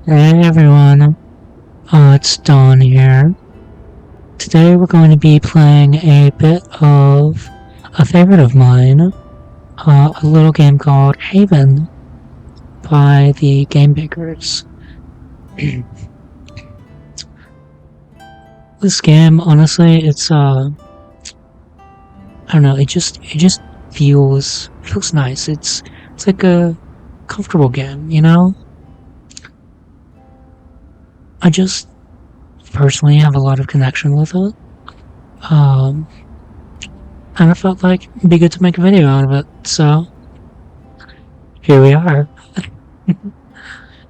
Hey everyone, it's Don here. Today we're going to be playing a bit of a favorite of mine, a little game called Haven by the Game Bakers. This game, honestly, I don't know, it just feels nice. It's like a comfortable game, you know? I just personally have a lot of connection with it. Um, and I felt like it'd be good to make a video out of it, so here we are.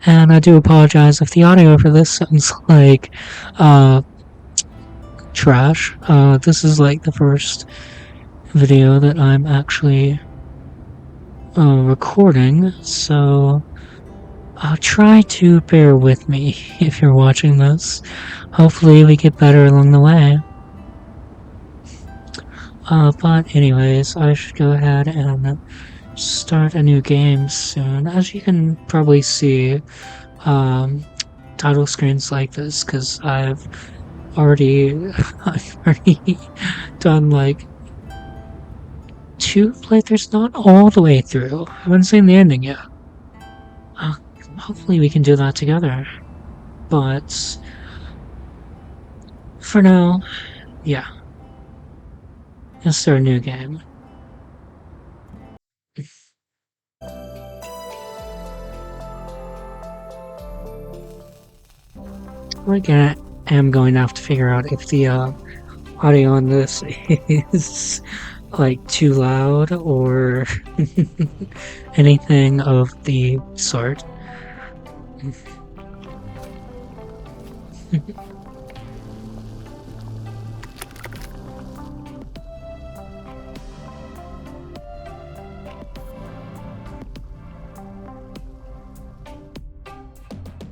And I do apologize if the audio for this sounds like uh, trash. This is like the first video that I'm actually recording, so try to bear with me if you're watching this. Hopefully, we get better along the way. But anyways, I should go ahead and start a new game soon. As you can probably see, um, title screens like this because already I've already done like two playthroughs, not all the way through. I haven't seen the ending yet. Uh, Hopefully we can do that together. But for now, yeah, let's start a new game. I am going to have to figure out if the audio on this is like too loud or anything of the sort.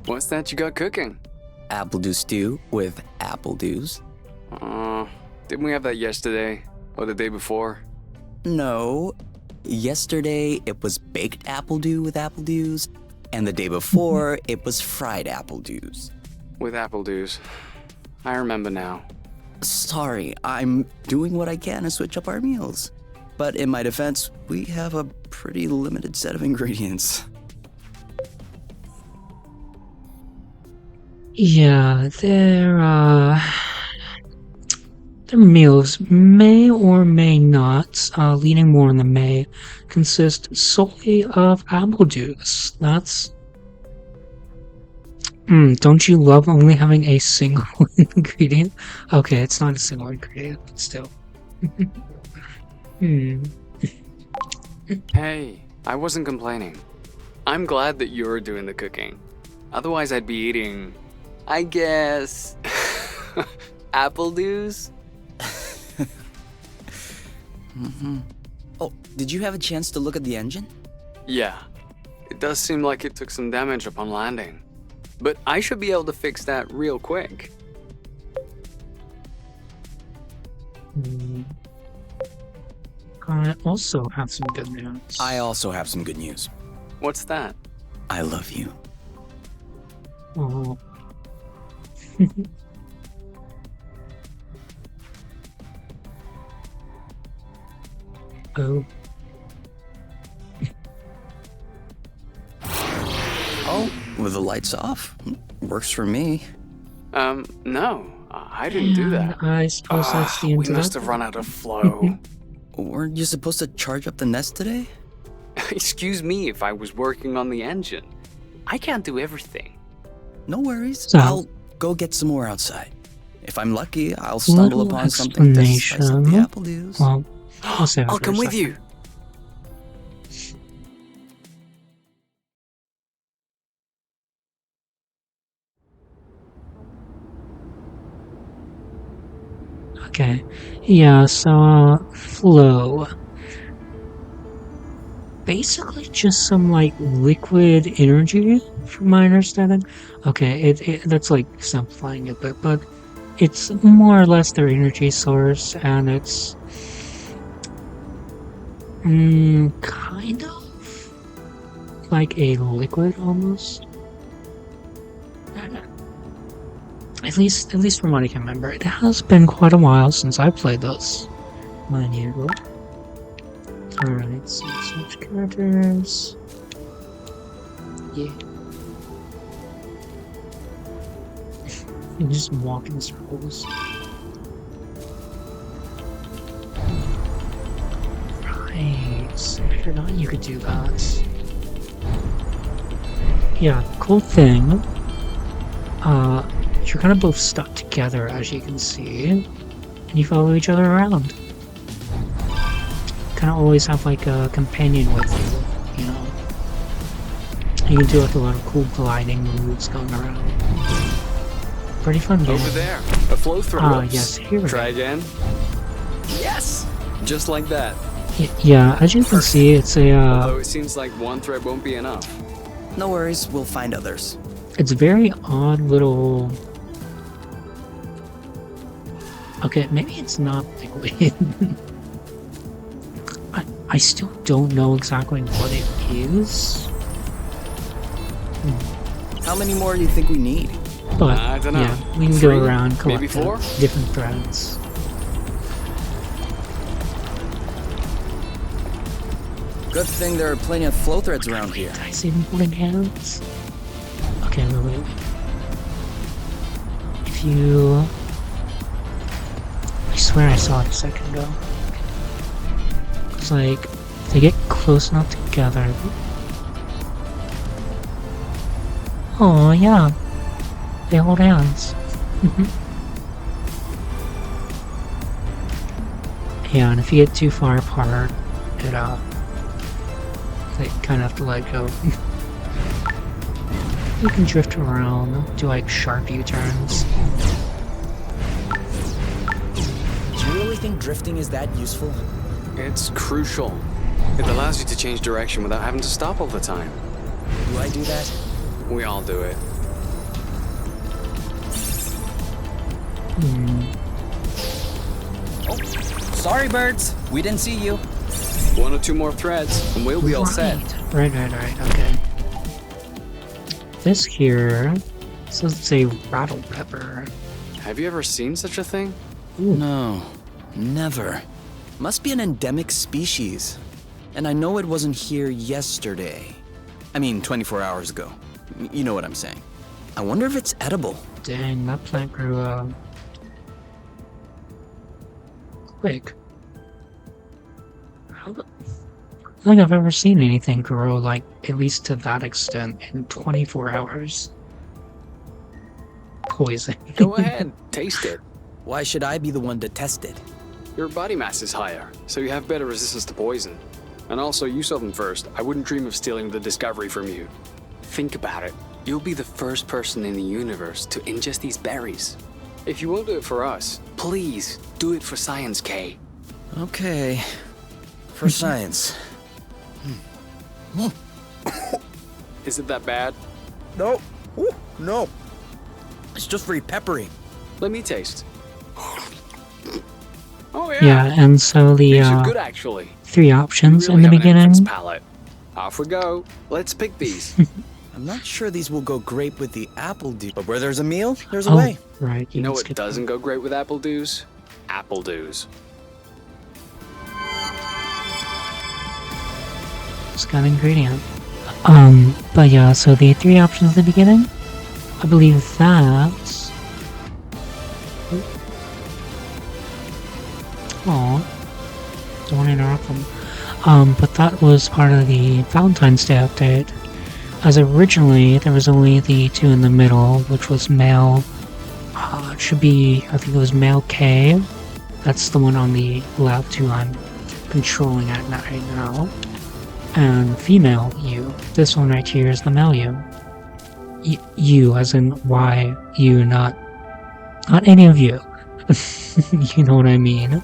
What's that you got cooking? Appledew stew with Appledews. Didn't we have that yesterday? Or the day before? No, yesterday it was baked Appledew with Appledews, and the day before it was fried Appledews. With Appledews. I remember now. Sorry, I'm doing what I can to switch up our meals. But in my defense, we have a pretty limited set of ingredients. Yeah, their meals may or may not, leaning more on the may, consist solely of apple juice. Don't you love only having a single ingredient? Okay, it's not a single ingredient, but still. Hmm. Hey, I wasn't complaining. I'm glad that you're doing the cooking. Otherwise I'd be eating, I guess, Appledews? Oh, did you have a chance to look at the engine? Yeah. It does seem like it took some damage upon landing. But I should be able to fix that real quick. I also have some good news. I also have some good news. What's that? I love you. Oh. Oh. Oh, with the lights off? Works for me. No. I didn't do that. I suppose that's the We internet. must have run out of flow. Weren't you supposed to charge up the nest today? Excuse me if I was working on the engine. I can't do everything. No worries. So- I'll go get some more outside. If I'm lucky, I'll stumble Little upon something to spice up the explanation. apple dews. Well, I'll save it I'll for a come with second. you. Okay. Yeah, so, flow. Basically just some, like, liquid energy, from my understanding. Okay, that's, like, simplifying it, but it's more or less their energy source, and it's... kind of like a liquid, almost. At least from what I can remember. It has been quite a while since I played this. Mind you. Alright, so switch characters. Yeah. You just walk in circles. Right. I forgot you could do that. Yeah, cool thing. You're kind of both stuck together, as you can see, and you follow each other around. Kind of always have like a companion with you, you know. You can do like a lot of cool gliding moves going around. Pretty fun game. Over there, a flow thread. Yes, here. Try again. Yes, just like that. Yeah, as you can see, it's a. Although it seems like one thread won't be enough. No worries, we'll find others. It's a very odd little. Okay, maybe it's not liquid. I still don't know exactly what it is. How many more do you think we need? But I don't know. yeah, we can 3, go around maybe collect 4? different threads. Good thing there are plenty of flow threads around here. Did I see them holding hands? Okay, wait. If you... I swear I saw it a second ago. It's like, they get close enough together. Oh, yeah. They hold hands. Yeah, and if you get too far apart, it, they kind of have to let go. You can drift around, do like sharp U-turns. Do you really think drifting is that useful? It's crucial. It allows you to change direction without having to stop all the time. Do I do that? We all do it. Oh, sorry, birds. We didn't see you. 1 or 2 more threads, and we'll be all set. Right, okay. This here says it's a rattle pepper. Have you ever seen such a thing? Ooh. No, never. Must be an endemic species. And I know it wasn't here yesterday. I mean, 24 hours ago. You know what I'm saying. I wonder if it's edible. Dang, that plant grew, quick. I don't think I've ever seen anything grow, like, at least to that extent in 24 hours. Poison. Go ahead, taste it. Why should I be the one to test it? Your body mass is higher, so you have better resistance to poison. And also, you saw them first. I wouldn't dream of stealing the discovery from you. Think about it. You'll be the first person in the universe to ingest these berries. If you won't do it for us, please do it for science, Kay. Okay. For science. Is it that bad? No. Ooh, no. It's just very peppery. Let me taste. Oh Yeah, and so the, these are good, actually. 3 options You in the really have an beginning. entrance palette. Off we go. Let's pick these. I'm not sure these will go great with the Appledews, but where there's a meal, there's a Oh, way. right. You know can what skip doesn't go great with Appledews? Appledews. Just got an ingredient. But yeah, so the 3 options at the beginning, I believe that's... Oh, don't want to interrupt them. But that was part of the Valentine's Day update. As originally, there was only the 2 in the middle, which was male, it should be, I think it was male K. That's the one on the left who I'm controlling at right now. And female U. This one right here is the male U. U, as in Y, U, not any of you. You know what I mean.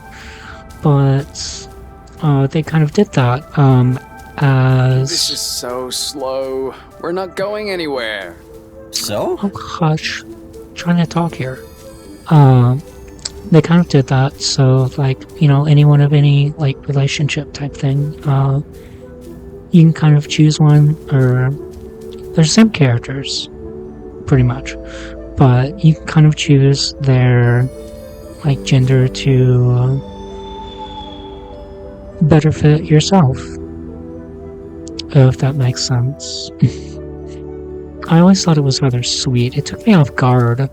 But they kind of did that. This is so slow. We're not going anywhere. So? Oh hush, trying to talk here. They kind of did that. So like, you know, anyone of any like relationship type thing, you can kind of choose one, or they're the same characters, pretty much. But you can kind of choose their like gender to better fit yourself, if that makes sense. I always thought it was rather sweet. It took me off guard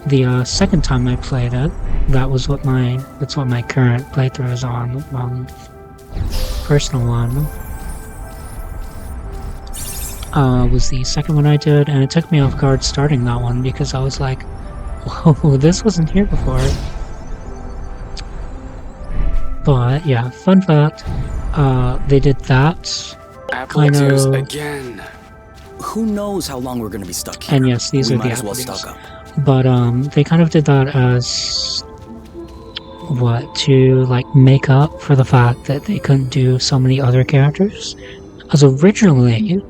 the second time I played it. That's what my current playthrough is on, personal one. Was the second one I did, and it took me off guard starting that one because I was like, whoa, this wasn't here before. But yeah, fun fact, they did that Appledews again. Who knows how long we're gonna be stuck here? and yes, these we are might the as well Appledews. stock up. But they kind of did that as what, to like make up for the fact that they couldn't do so many other characters. As originally,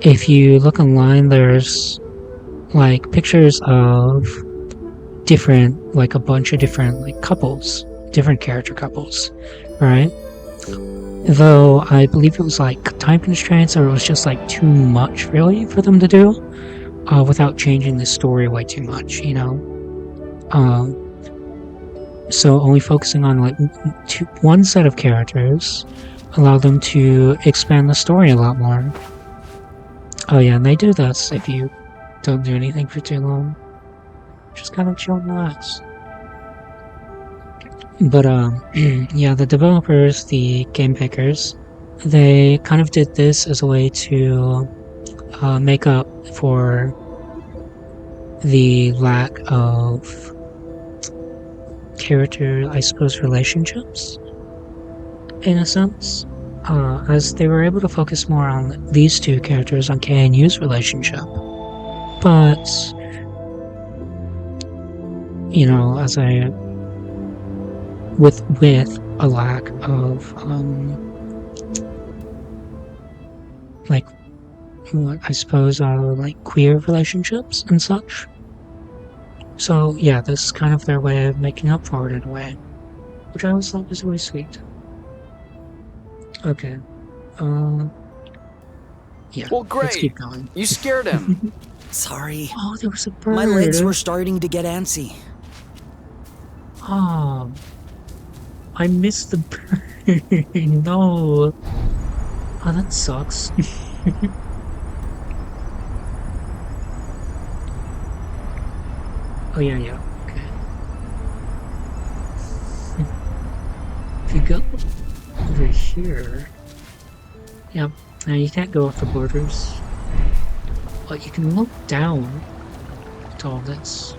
if you look online, there's like pictures of different, like a bunch of different like couples, different character couples, right? Though I believe it was like time constraints, or it was just like too much really for them to do, without changing the story way too much, you know. So only focusing on like one set of characters allow them to expand the story a lot more. Oh yeah, and they do this if you don't do anything for too long. Just kind of chill and relax. But yeah, the developers, the game makers, they kind of did this as a way to make up for the lack of character, I suppose, relationships, in a sense, as they were able to focus more on these two characters, on Kay and Yu's relationship. But, you know, as with a lack of, like, what I suppose are like queer relationships and such. So yeah, this is kind of their way of making up for it in a way, which I always thought was really sweet. Okay, yeah, Well, let's great. keep going. You scared him. Sorry. Oh, there was a bird. My legs were starting to get antsy. Oh, I missed the bird. No. Oh, that sucks. Oh yeah, okay. If you go over here, yep. Now you can't go off the borders, but you can look down at all this.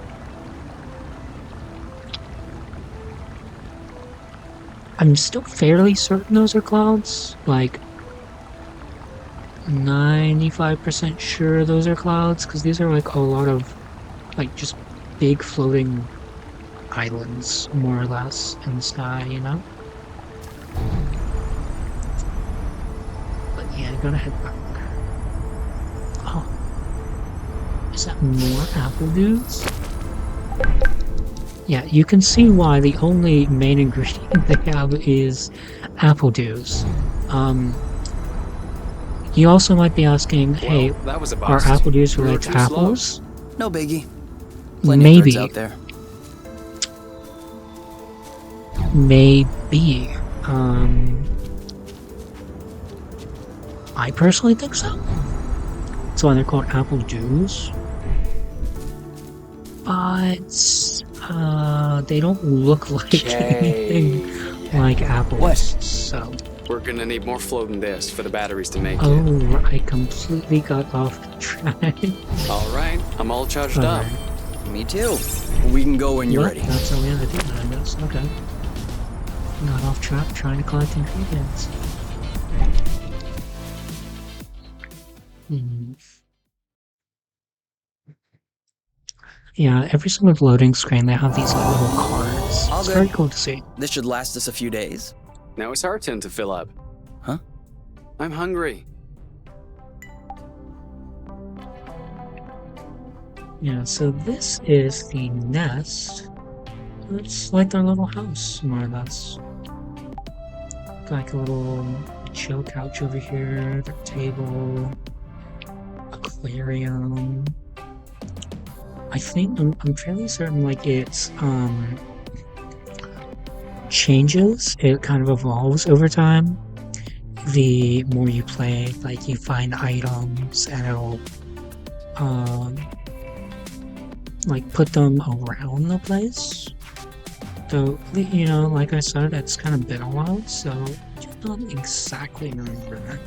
I'm still fairly certain those are clouds, like 95% sure those are clouds, because these are like a lot of like just big floating islands, more or less, in the sky, you know? But yeah, I gotta head back. Oh. Is that more Appledews? Yeah, you can see why the only main ingredient they have is Appledews. You also might be asking, hey, Well, that was a are bust. Appledews We were related to too slow. apples? No biggie. Plenty of Maybe. birds out there. Maybe. I personally think so. That's why they're called Appledews. But they don't look like anything like apples. What? So. We're gonna need more flow than this for the batteries to make it. Oh, I completely got off track. All right, I'm all charged up. Me too. We can go when you're Well, ready. that's how we have to do that, I guess. Okay. Not off track, trying to collect ingredients. Yeah, every single loading screen they have these like, little cards. All It's good. very cool to see. This should last us a few days. Now it's our turn to fill up. Huh? I'm hungry. Yeah, so this is the nest. It's like their little house, more or less. Like a little chill couch over here, the table, a aquarium. I think I'm fairly certain like it's changes. It kind of evolves over time. The more you play, like you find items and it'll um like put them around the place. So like I said, it's kind of been a while, so I do not exactly remember.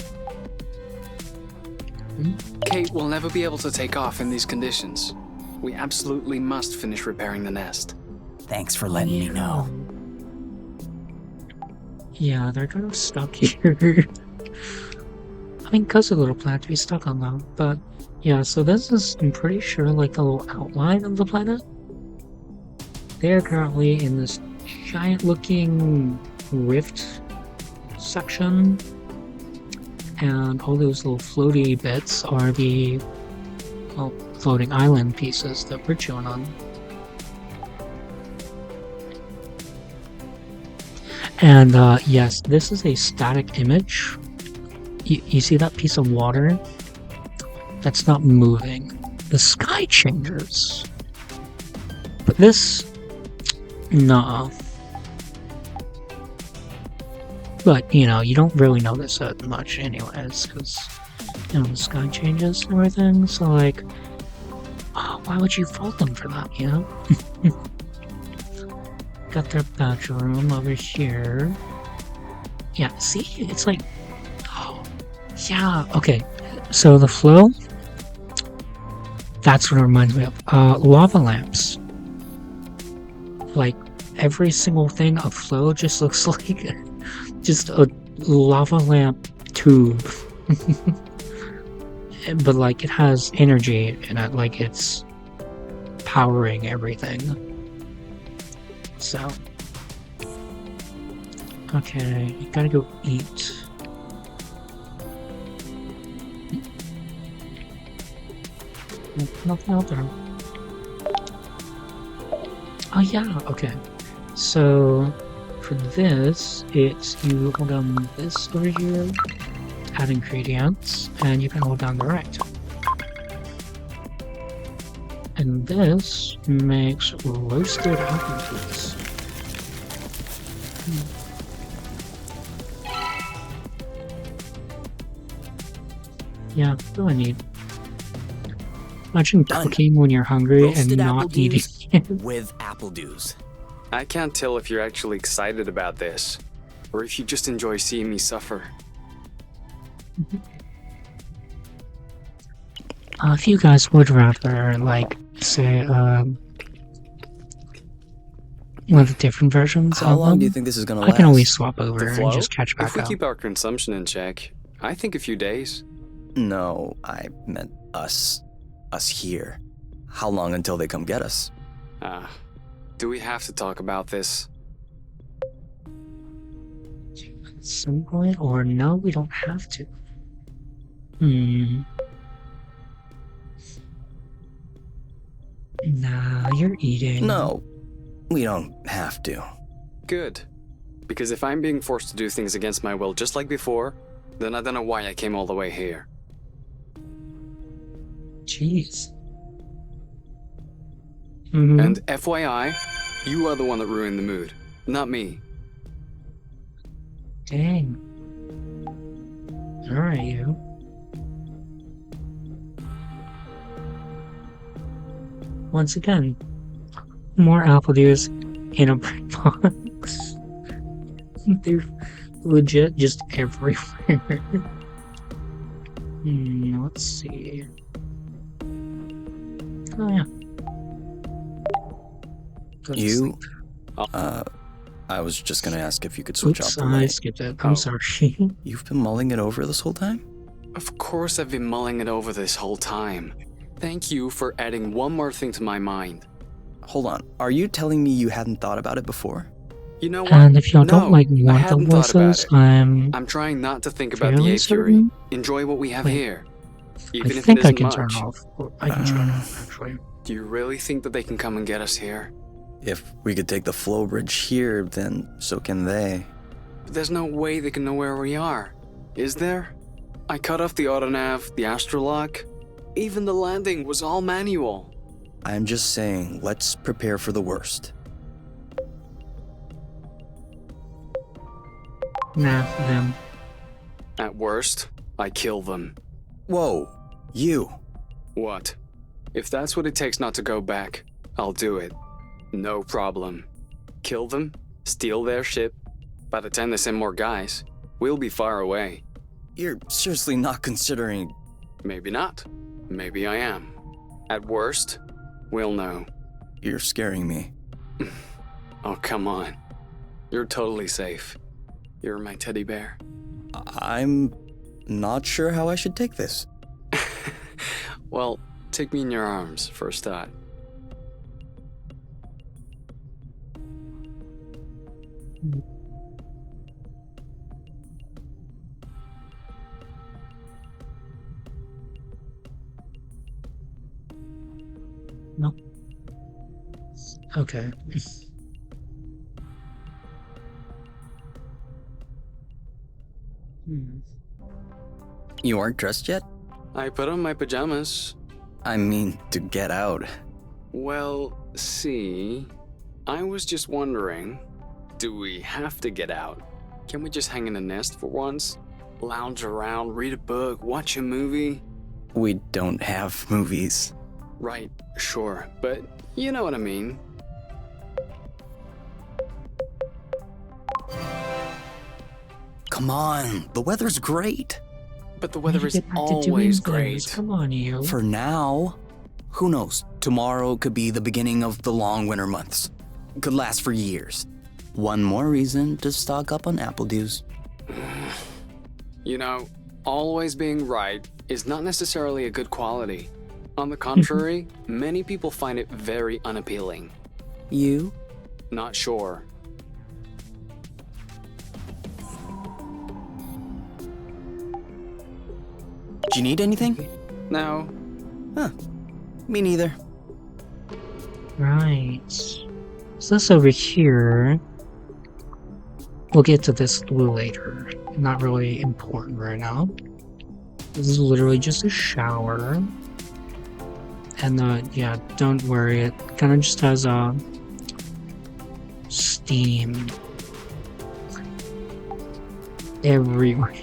Kate will never be able to take off in these conditions. We absolutely must finish repairing the nest. Thanks for letting me know. Yeah, they're kind of stuck here. I mean, because a little planet to be stuck on them, but yeah, so this is, I'm pretty sure, like the little outline of the planet. They're currently in this giant looking rift section, and all those little floaty bits are the floating island pieces that we're chewing on. And yes, this is a static image. You see that piece of water? That's not moving. The sky changes. But this, nah. But, you don't really notice it much anyways, because, the sky changes and everything, so like, why would you fault them for that, Got their bedroom over here. Yeah, see? It's like, oh, yeah, okay. So the flow, that's what it reminds me of. Lava lamps. Like, every single thing afloat just looks like just a lava lamp tube. But like, it has energy in it, like it's powering everything. So, okay, you gotta go eat. Nothing out there. Oh yeah, okay. So, for this, it's you hold down this over here, add ingredients, and you can hold down the right. And this makes roasted appledews. Yeah, really neat. Imagine cooking when you're hungry Roasted and not eating it. with Appledews. I can't tell if you're actually excited about this, or if you just enjoy seeing me suffer. If you guys would rather, like, say, one of the different versions How of long them, do you think this is gonna I last? can always swap over The and flow? just catch If back we up. keep our consumption in check, I think a few days. No, I meant us. Us here. How long until they come get us? Do we have to talk about this? At some point, or no, we don't have to. Nah, you're eating. No, we don't have to. Good. Because if I'm being forced to do things against my will just like before, then I don't know why I came all the way here. Jeez. And FYI, you are the one that ruined the mood, not me. Dang. Alright, you. Once again, more Appledews in a bread box. They're legit just everywhere. Let's see. Oh yeah. Go to You? sleep. I was just gonna ask if you could switch Oops, out the I light. skipped it. I'm Oh. sorry. You've been mulling it over this whole time? Of course I've been mulling it over this whole time. Thank you for adding one more thing to my mind. Hold on, are you telling me you hadn't thought about it before? You know what? And if y'all No, don't like I want the hadn't thought about voices, it. I'm trying not to think about the fairly apiary. certain. Enjoy what we have Wait, here. I Even if it think I isn't can much. turn off. I can turn it off, actually. Do you really think that they can come and get us here? If we could take the flow bridge here, then so can they. But there's no way they can know where we are. Is there? I cut off the autonav, the astrolock. Even the landing was all manual. I'm just saying, let's prepare for the worst. Nah, them. At worst, I kill them. Whoa, you. What? If that's what it takes not to go back, I'll do it. No problem. Kill them, steal their ship. By the time they send more guys, we'll be far away. You're seriously not considering... Maybe not. Maybe I am. At worst, we'll know. You're scaring me. Oh, come on. You're totally safe. You're my teddy bear. I'm not sure how I should take this. Well, take me in your arms for a start. No. Okay. You aren't dressed yet? I put on my pajamas. I mean, to get out. Well, see, I was just wondering, do we have to get out? Can we just hang in a nest for once? Lounge around, read a book, watch a movie? We don't have movies. Right, sure, but you know what I mean. Come on, the weather's great. But the We need weather to is get back to doing always things. great. Come on, you. For now. Who knows? Tomorrow could be the beginning of the long winter months. Could last for years. One more reason to stock up on Appledews. You know, always being right is not necessarily a good quality. On the contrary, many people find it very unappealing. You? Not sure. Do you need anything? No. Huh. Me neither. Right. So this over here. We'll get to this later. Not really important right now. This is literally just a shower. And yeah, don't worry, it kind of just has a steam everywhere.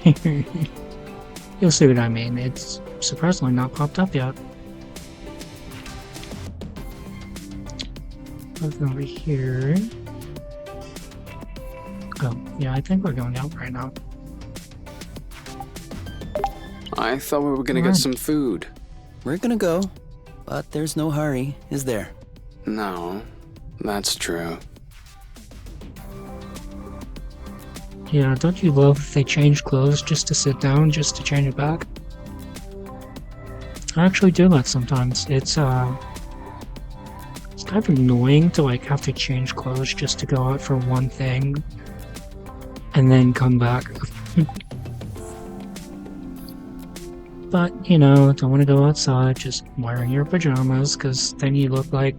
You'll see what I mean. It's surprisingly not popped up yet. Nothing over here. Oh, yeah, I think we're going out right now. I thought we were gonna get some food. We're gonna go, but there's no hurry, is there? No, that's true. Yeah, don't you love if they change clothes just to sit down, just to change it back? I actually do that sometimes. It's kind of annoying to like have to change clothes just to go out for one thing and then come back. But, you know, don't want to go outside just wearing your pajamas, because then you look like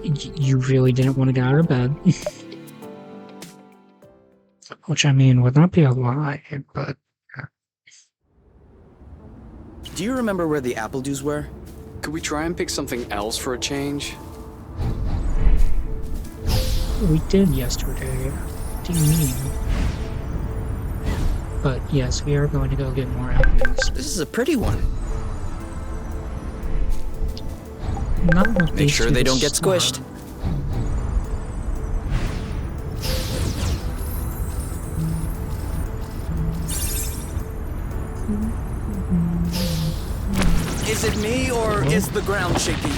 you really didn't want to get out of bed. Which, I mean, would not be a lie, but... Do you remember where the Appledews were? Could we try and pick something else for a change? We did yesterday. What do you mean? But yes, we are going to go get more apples. This is a pretty one. Not with Make these sure to they the don't get start. squished. Is it me or is the ground shaking?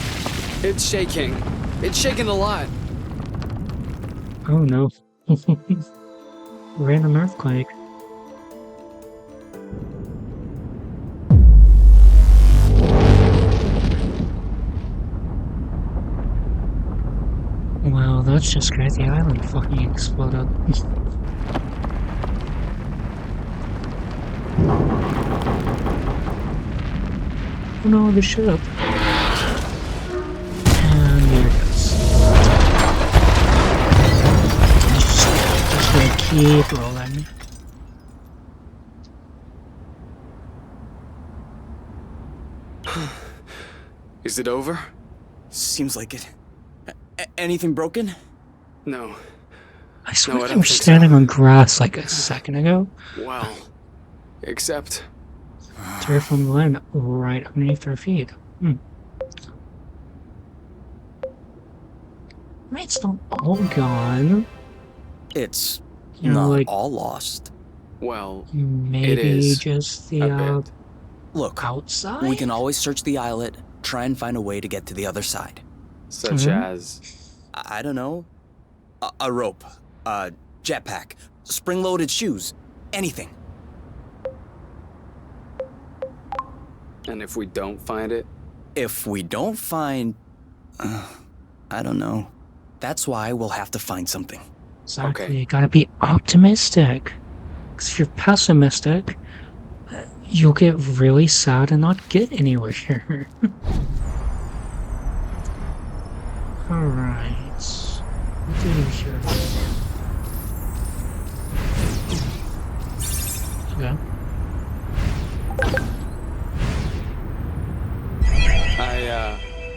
It's shaking. It's shaking a lot. Oh no. Random earthquake. Wow, that's just great. The island fucking exploded. Oh no, the ship. And there it goes. Just gonna keep rolling. Is it over? Seems like it. Anything broken? No. I swear I they don't were think so. standing on grass like a second ago. Well, except Dirt from the land right underneath their feet. It's not all gone. It's You know, not like all lost. well, maybe is just a the bit. Look, outside. we can always search the islet, try and find a way to get to the other side. Such as I don't know. A rope, a jetpack, spring-loaded shoes, anything. and if we don't find it, If we don't find... I don't know. That's why we'll have to find something. Exactly. Okay. You gotta be optimistic. Because if you're pessimistic, you'll get really sad and not get anywhere. Alright. What do you here? Okay.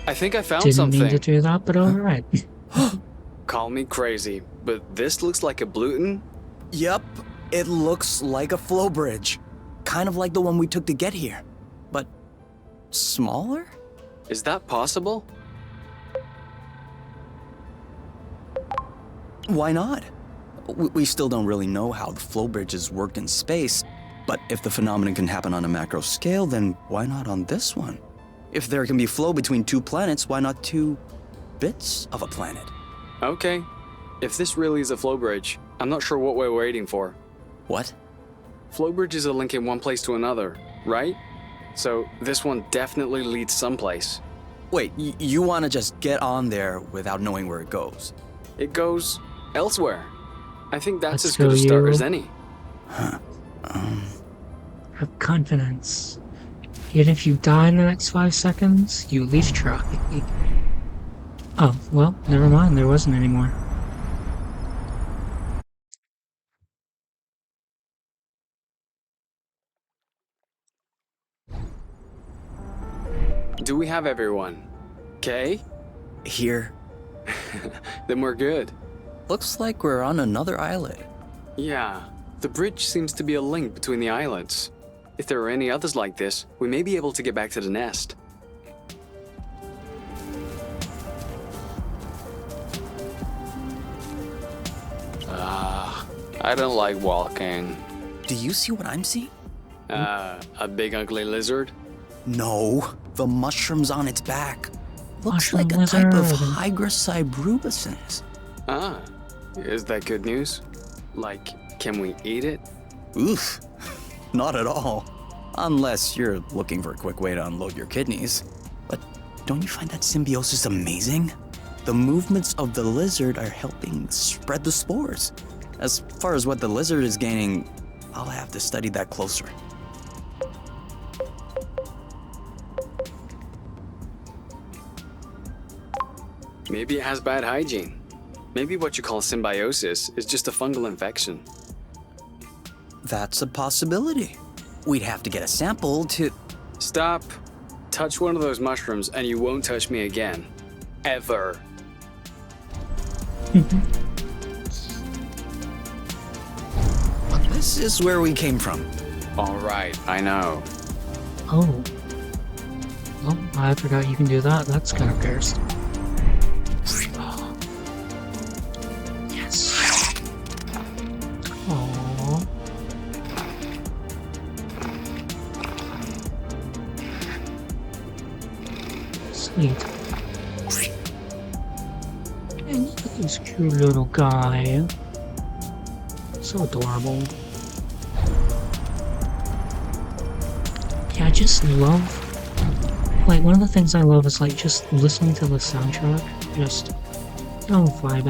I think I found Didn't something. mean to do that, but alright. Call me crazy, but this looks like a Bluton. Yep, it looks like a flow bridge. Kind of like the one we took to get here. But smaller? Is that possible? Why not? We still don't really know how the flow bridges work in space, but if the phenomenon can happen on a macro scale, then why not on this one? If there can be flow between two planets, why not two bits of a planet? Okay. If this really is a flow bridge, I'm not sure what we're waiting for. What? Flow bridges are linking one place to another, right? So this one definitely leads someplace. Wait, you want to just get on there without knowing where it goes? It goes elsewhere. I think that's Let's as good go, a start you. as any. Have confidence. Even if you die in the next 5 seconds, you at least try. Oh, well, never mind, there wasn't any more. Do we have everyone? Okay? Here. Then we're good. Looks like we're on another islet. Yeah, the bridge seems to be a link between the islands. If there are any others like this, we may be able to get back to the nest. I don't like walking. Do you see what I'm seeing? A big ugly lizard? No, the mushrooms on its back. Looks Mushroom like a type of lizard. hygroscybrubescens. Ah, is that good news? Like, can we eat it? Oof, not at all. Unless you're looking for a quick way to unload your kidneys. But don't you find that symbiosis amazing? The movements of the lizard are helping spread the spores. As far as what the lizard is gaining, I'll have to study that closer. Maybe it has bad hygiene. Maybe what you call symbiosis is just a fungal infection. That's a possibility. We'd have to get a sample to... Stop. Touch one of those mushrooms and you won't touch me again. Ever. This is where we came from. Alright, I know. Oh. Well, I forgot you can do that. That's kind of cursed. Yes. Aww. Sweet. And look at this cute little guy. So adorable. Yeah, I just love, like, one of the things I love is, like, just listening to the soundtrack, just, vibing.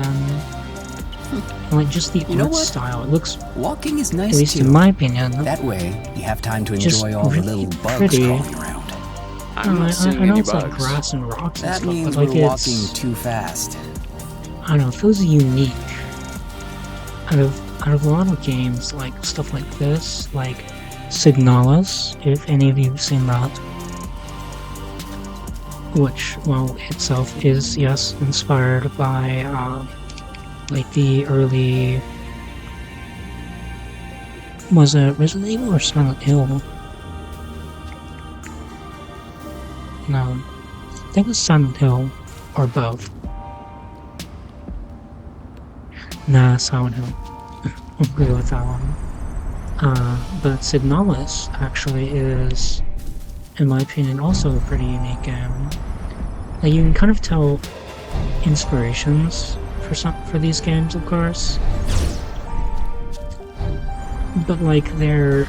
And, like, just the know art what? style, it looks, Walking is at nice least too. in my opinion, That way, you have time to Just enjoy all the really little bugs pretty. crawling around. I'm I not seeing know any it's like bugs. grass and rocks and That stuff, means but, like, we're it's, walking too fast. I don't know, it feels unique. Out of a lot of games, like, stuff like this, like, Signalis, if any of you have seen that. which, well, itself is, yes, inspired by, like the early, was it Resident Evil or Silent Hill? No, I think it was Silent Hill, or both. Nah, Silent Hill. I'll agree with that one. But Signalis actually is, in my opinion, also a pretty unique game. Like, you can kind of tell inspirations for these games, of course. But like I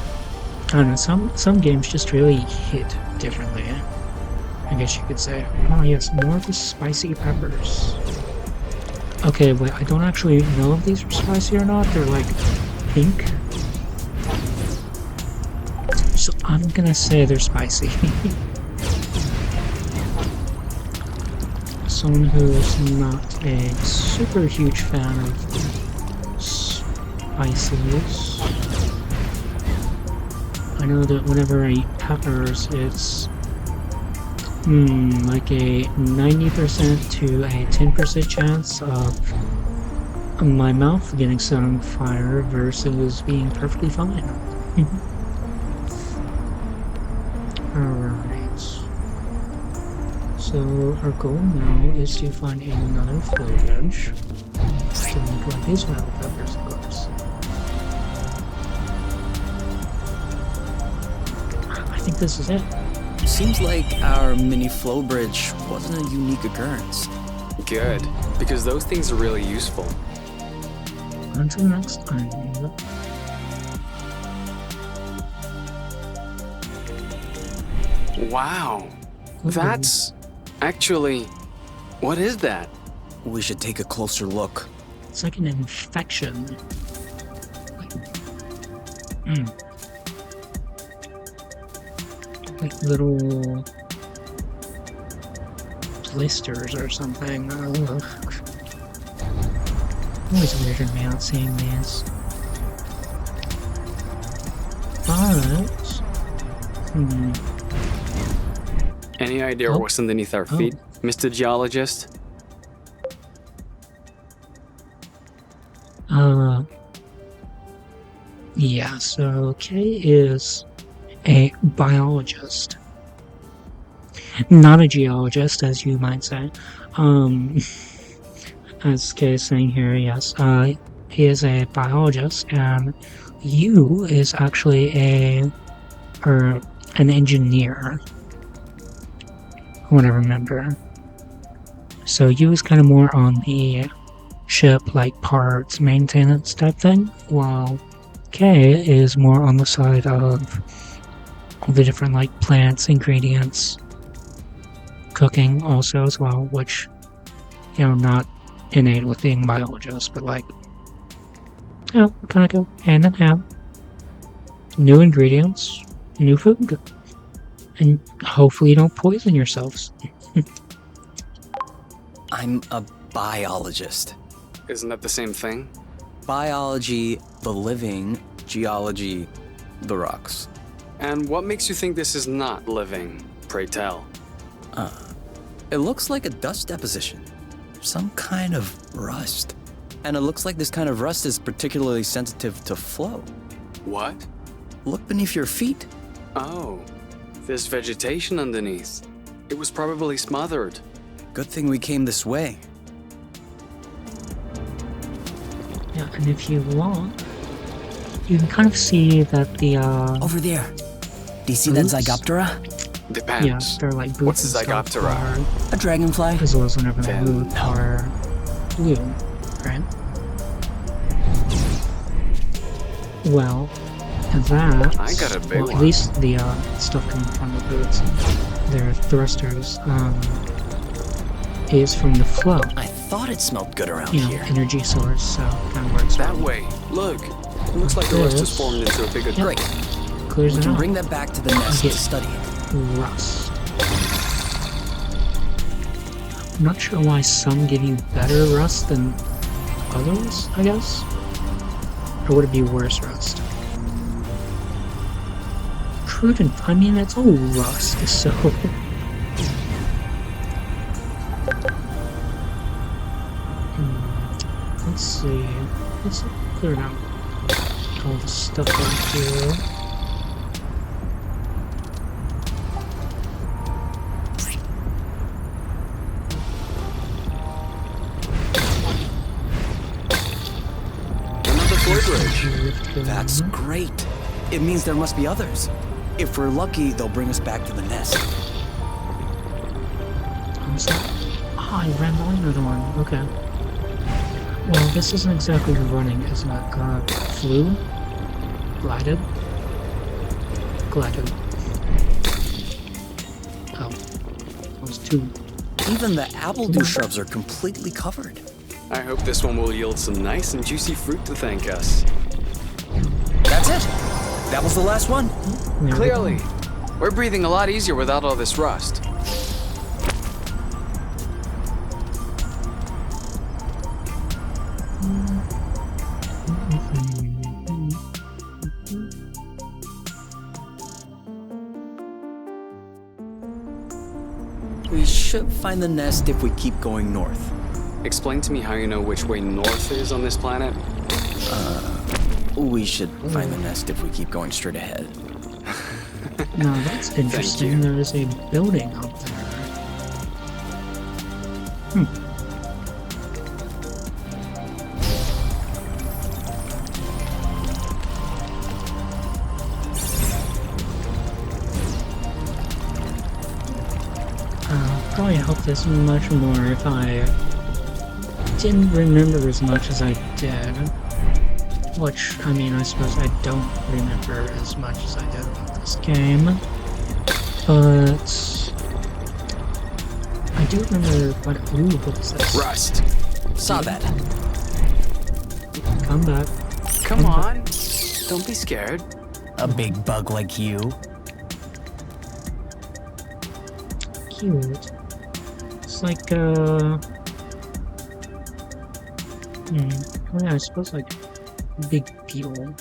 don't know, some games just really hit differently. I guess you could say. Oh yes, more of the spicy peppers. Okay, wait, I don't actually know if these are spicy or not. They're like pink. So I'm gonna say they're spicy. Someone who's not a super huge fan of spices. I know that whenever I eat peppers, it's like a 90% to a 10% chance of my mouth getting set on fire versus being perfectly fine. Alright. So our goal now is to find another flow bridge. To make like these wild peppers, of course. I think this is it. Seems like our mini flow bridge wasn't a unique occurrence. Good, because those things are really useful. Until next time. Wow. That's actually... What is that? We should take a closer look. It's like an infection. Like little blisters or something. Ugh. Always weirded me out seeing these. But Any idea what's underneath our feet, Mr. Geologist? Yeah, so Kay is a biologist. Not a geologist, as you might say. As Kay is saying here, yes, he is a biologist, and you is actually an engineer. What I remember. So you is kind of more on the ship, like parts, maintenance type thing, while Kay is more on the side of all the different like plants, ingredients, cooking also as well, which, you know, not innate with being biologists, but like, you know, kind of go hand in hand. New ingredients, new food, and hopefully you don't poison yourselves. I'm a biologist. Isn't that the same thing? Biology, the living, geology, the rocks. And what makes you think this is not living, pray tell? It looks like a dust deposition. Some kind of rust. And it looks like this kind of rust is particularly sensitive to flow. What? Look beneath your feet. Oh, there's vegetation underneath. It was probably smothered. Good thing we came this way. Yeah, and if you want, you can kind of see that the Over there. Do you see that Boots? Zygoptera? Depends. yeah, they're like boots What's a and stuff Zygoptera? are, A dragonfly? as well as whenever they Then move, no. are blue, right? Well, that, I got a big well, one. at least the stuff coming from the boots, their thrusters, is from the flow. I thought it smelled good around You know, here. energy source, so kind of works That well. way. Look. It looks like the rust has formed into a bigger Yeah. Great. Clears We it can out. bring that back to the nest Yeah. to study it. Rust. I'm not sure why some give you better rust than others, I guess? Or would it be worse rust? Prudent, I mean, it's all rust, so... Let's clear out all the stuff out here. Another floor bridge. That's great. It means there must be others. If we're lucky, they'll bring us back to the nest. What's that? Ah, I ran under the one. Okay. Well, this isn't exactly running, isn't it? Flew? Glided? Glided. Oh. That was two. Even the Appledews shrubs are completely covered. I hope this one will yield some nice and juicy fruit to thank us. That's it. That was the last one. There we go. Clearly, we're breathing a lot easier without all this rust. We should find the nest if we keep going north. Explain to me how you know which way north is on this planet. We should find the nest if we keep going straight ahead. Now that's interesting. There is a building up there. Probably help this much more if I didn't remember as much as I did. Which, I mean, I suppose I don't remember as much as I did about this game. But I do remember what is this? Rust. Saw that. Come back. Come on. Don't be scared. A big bug like you. Cute. It's like, oh yeah, I suppose like big beetle.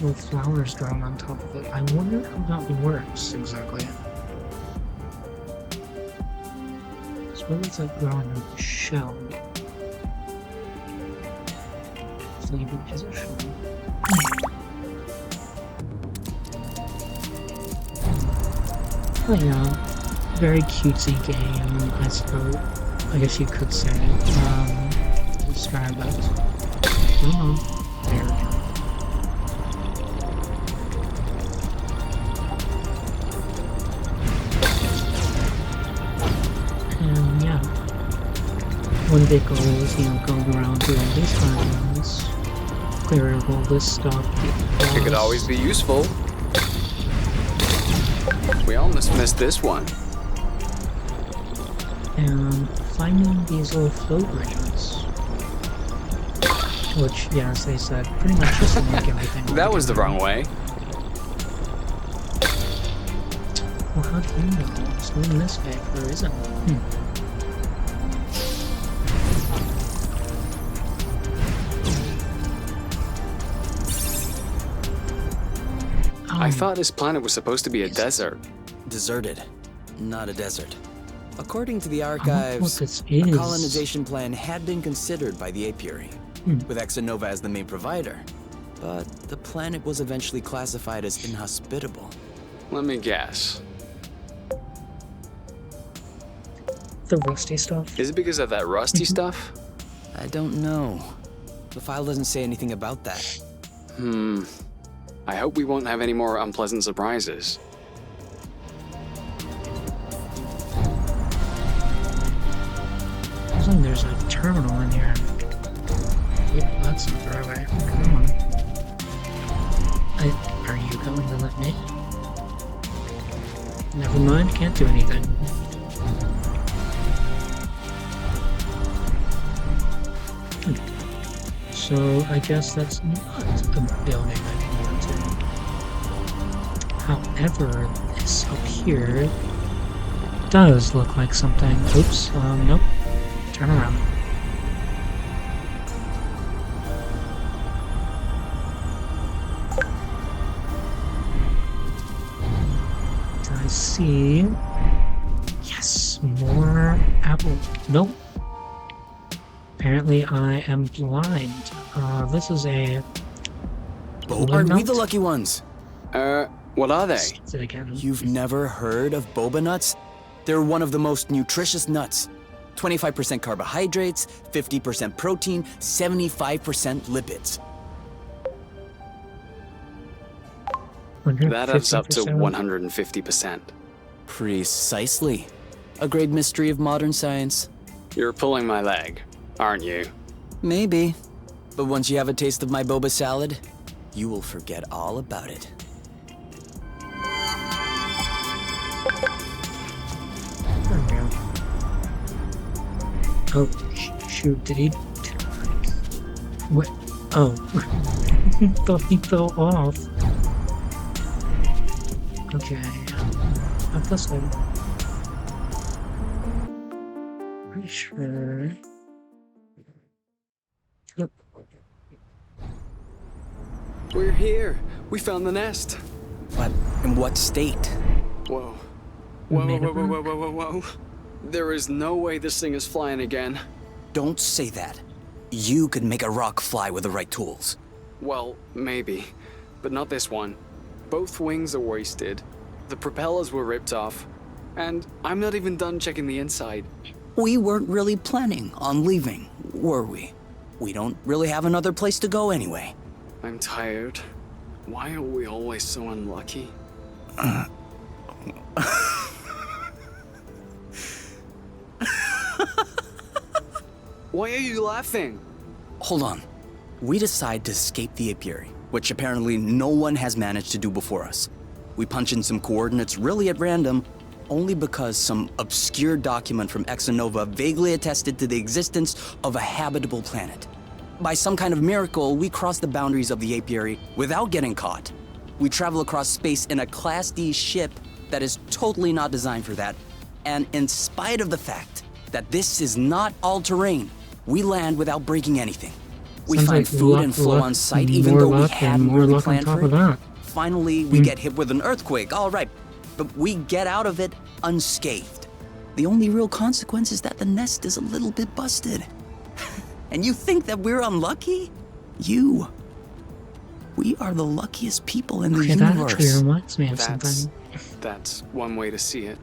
With flowers growing on top of it. I wonder how that works exactly. I suppose it's like growing in the shell. Maybe position. But yeah, very cutesy game, I suppose. I guess you could say. Describe it. There we go. And yeah, one big goal is, going around doing these islands, clearing all this stuff. It could always be useful. We almost missed this one. And finding these little float bridges. Which, yeah, as they said, pretty much just make everything. That was the wrong way. Well, how do you know? It's going this way, or isn't it? I thought this planet was supposed to be a desert. Deserted, not a desert. According to the What archives, this a is. colonization plan had been considered by the apiary, with Exonova as the main provider. But the planet was eventually classified as inhospitable. Let me guess. The rusty stuff. Is it because of that rusty stuff? I don't know. The file doesn't say anything about that. I hope we won't have any more unpleasant surprises. Looks like there's a terminal in here. Yep, that's not the right way. Come on. Are you going to let me? Never mind, can't do anything. So I guess that's not a building I can go to. However, this up here does look like something. Oops, nope. Turn around. I see. Yes, more apple. Nope. Apparently I am blind. This is a... Aren't we the lucky ones? What are they? Say it again. You've never heard of boba nuts? They're one of the most nutritious nuts. 25% carbohydrates, 50% protein, 75% lipids. That adds up to 150%. 150%. Precisely. A great mystery of modern science. You're pulling my leg, aren't you? Maybe. But once you have a taste of my boba salad, you will forget all about it. There we go. Oh, shoot, did he... What? Oh. Thought he fell off. Okay. Up this way. Pretty sure... Yep. We're here. We found the nest. But in what state? Whoa. Whoa. There is no way this thing is flying again. Don't say that. You could make a rock fly with the right tools. Well, maybe. But not this one. Both wings are wasted. The propellers were ripped off. And I'm not even done checking the inside. We weren't really planning on leaving, were we? We don't really have another place to go anyway. I'm tired. Why are we always so unlucky? Why are you laughing? Hold on. We decide to escape the apiary, which apparently no one has managed to do before us. We punch in some coordinates really at random, only because some obscure document from Exonova vaguely attested to the existence of a habitable planet. By some kind of miracle, we cross the boundaries of the apiary without getting caught. We travel across space in a Class D ship that is totally not designed for that. And in spite of the fact that this is not all-terrain, we land without breaking anything. We Sounds find like food luck, and flow luck, on site, more even though we luck, and hadn't more really luck on planned top for of it. that. Finally, we get hit with an earthquake, all right, but we get out of it unscathed. The only real consequence is that the nest is a little bit busted. And you think that we're unlucky? We are the luckiest people in the Okay, that universe. actually reminds me of something. That's one way to see it.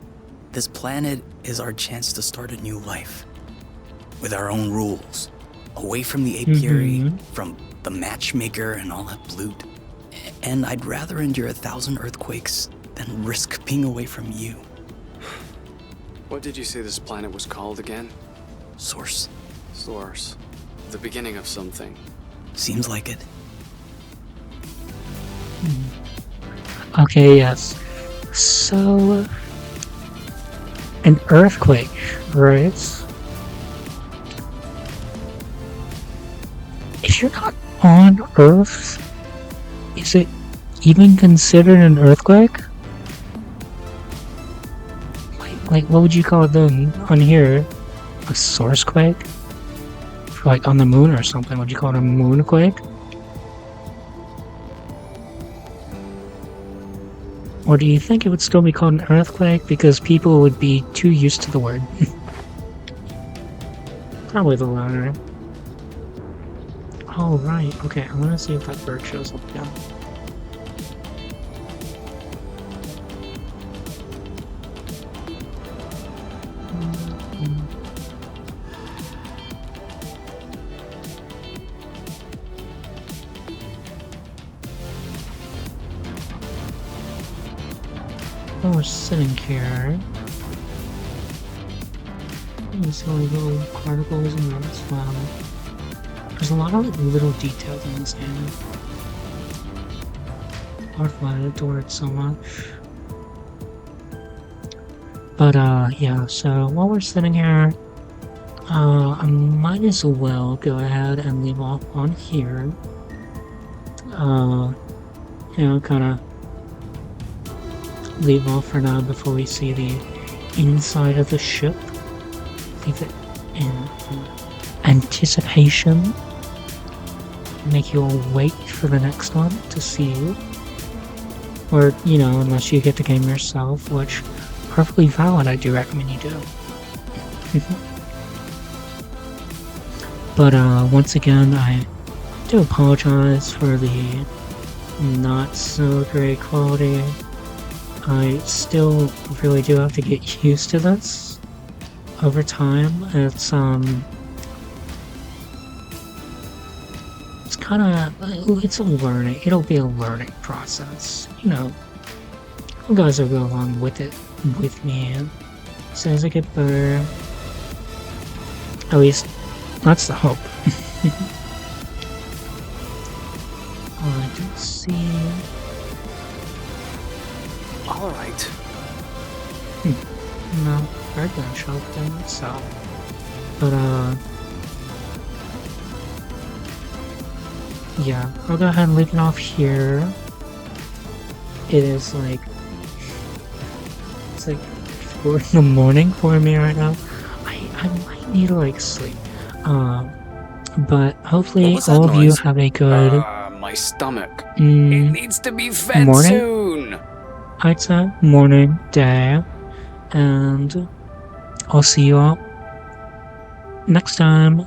This planet is our chance to start a new life. With our own rules. Away from the apiary, from the matchmaker and all that loot. And I'd rather endure 1,000 earthquakes than risk being away from you. What did you say this planet was called again? Source. Source. The beginning of something. Seems like it. Okay, yes. So... an earthquake, right? If you're not on Earth, is it even considered an earthquake? Like what would you call it then on here? A source quake? Like on the moon or something, would you call it a moonquake? Or do you think it would still be called an earthquake because people would be too used to the word? Probably the latter. Oh, right. Okay, I'm gonna see if that bird shows up again. Oh, we're sitting here. You see all these little particles and that's fun. There's a lot of little details in this game. Hard to adore it so much. But yeah, so while we're sitting here, I might as well go ahead and leave off on here. You know, kinda leave off for now before we see the inside of the ship. Leave it in anticipation. Make you all wait for the next one to see you. Or, you know, unless you get the game yourself, which perfectly valid, I do recommend you do. But once again, I do apologize for the not so great quality. I still really do have to get used to this over time. It's kind of, it's a learning, it'll be a learning process, you know. You guys will go along with it with me as I get better. At least that's the hope. I don't see. All right. No, they're gonna show up there myself. But yeah, I'll go ahead and leave it off here. It is like, it's like 4 in the morning for me right now. I might need to like sleep. But hopefully was that all of you noise? have a good My stomach. It needs to be fed morning? soon. I'd say morning, day, and I'll see you all next time.